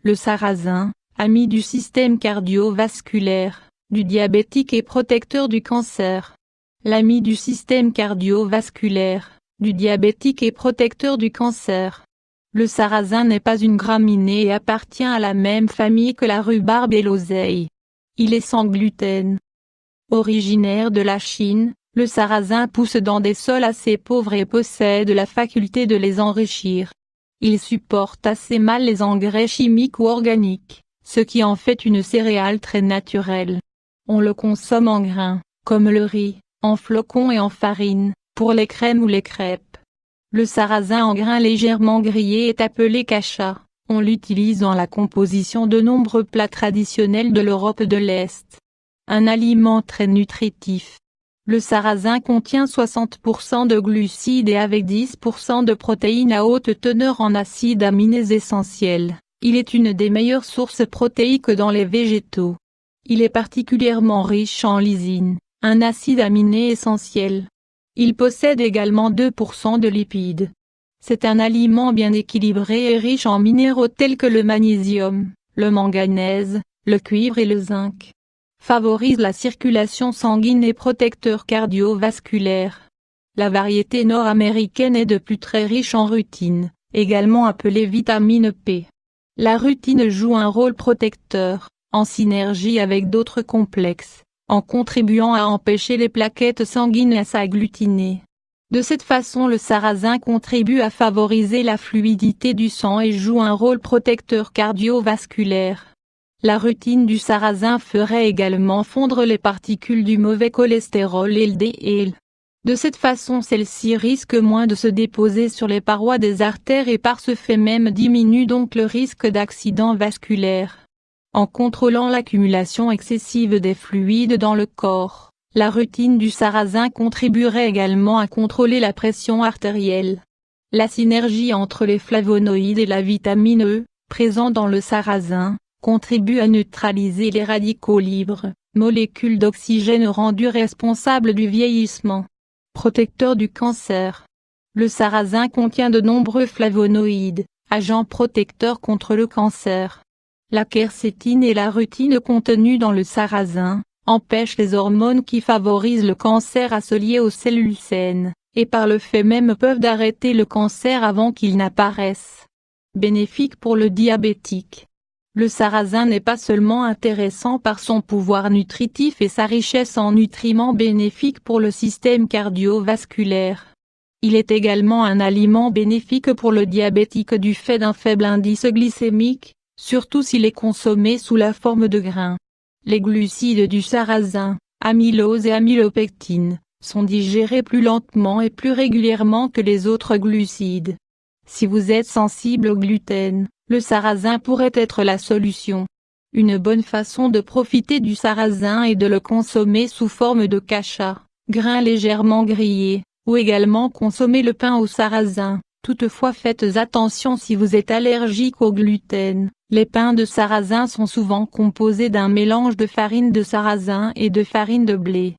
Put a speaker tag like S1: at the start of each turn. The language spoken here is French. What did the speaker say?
S1: Le sarrasin, ami du système cardiovasculaire, du diabétique et protecteur du cancer. L'ami du système cardiovasculaire, du diabétique et protecteur du cancer. Le sarrasin n'est pas une graminée et appartient à la même famille que la rhubarbe et l'oseille. Il est sans gluten. Originaire de la Chine, le sarrasin pousse dans des sols assez pauvres et possède la faculté de les enrichir. Il supporte assez mal les engrais chimiques ou organiques, ce qui en fait une céréale très naturelle. On le consomme en grains, comme le riz, en flocons et en farine, pour les crèmes ou les crêpes. Le sarrasin en grains légèrement grillés est appelé kasha. On l'utilise dans la composition de nombreux plats traditionnels de l'Europe de l'Est. Un aliment très nutritif. Le sarrasin contient 60% de glucides et avec 10% de protéines à haute teneur en acides aminés essentiels. Il est une des meilleures sources protéiques dans les végétaux. Il est particulièrement riche en lysine, un acide aminé essentiel. Il possède également 2% de lipides. C'est un aliment bien équilibré et riche en minéraux tels que le magnésium, le manganèse, le cuivre et le zinc. Favorise la circulation sanguine et protecteur cardiovasculaire. La variété nord-américaine est de plus très riche en rutine, également appelée vitamine P. La rutine joue un rôle protecteur, en synergie avec d'autres complexes, en contribuant à empêcher les plaquettes sanguines à s'agglutiner. De cette façon le sarrasin contribue à favoriser la fluidité du sang et joue un rôle protecteur cardiovasculaire. La rutine du sarrasin ferait également fondre les particules du mauvais cholestérol LDL. De cette façon celles-ci risquent moins de se déposer sur les parois des artères et par ce fait même diminue donc le risque d'accident vasculaire. En contrôlant l'accumulation excessive des fluides dans le corps, la rutine du sarrasin contribuerait également à contrôler la pression artérielle. La synergie entre les flavonoïdes et la vitamine E, présente dans le sarrasin, contribue à neutraliser les radicaux libres, molécules d'oxygène rendues responsables du vieillissement. Protecteur du cancer. Le sarrasin contient de nombreux flavonoïdes, agents protecteurs contre le cancer. La quercétine et la rutine contenues dans le sarrasin, empêchent les hormones qui favorisent le cancer à se lier aux cellules saines, et par le fait même peuvent arrêter le cancer avant qu'il n'apparaisse. Bénéfique pour le diabétique. Le sarrasin n'est pas seulement intéressant par son pouvoir nutritif et sa richesse en nutriments bénéfiques pour le système cardiovasculaire. Il est également un aliment bénéfique pour le diabétique du fait d'un faible indice glycémique, surtout s'il est consommé sous la forme de grains. Les glucides du sarrasin, amylose et amylopectine, sont digérés plus lentement et plus régulièrement que les autres glucides. Si vous êtes sensible au gluten, le sarrasin pourrait être la solution. Une bonne façon de profiter du sarrasin est de le consommer sous forme de kasha, grains légèrement grillés, ou également consommer le pain au sarrasin. Toutefois faites attention si vous êtes allergique au gluten. Les pains de sarrasin sont souvent composés d'un mélange de farine de sarrasin et de farine de blé.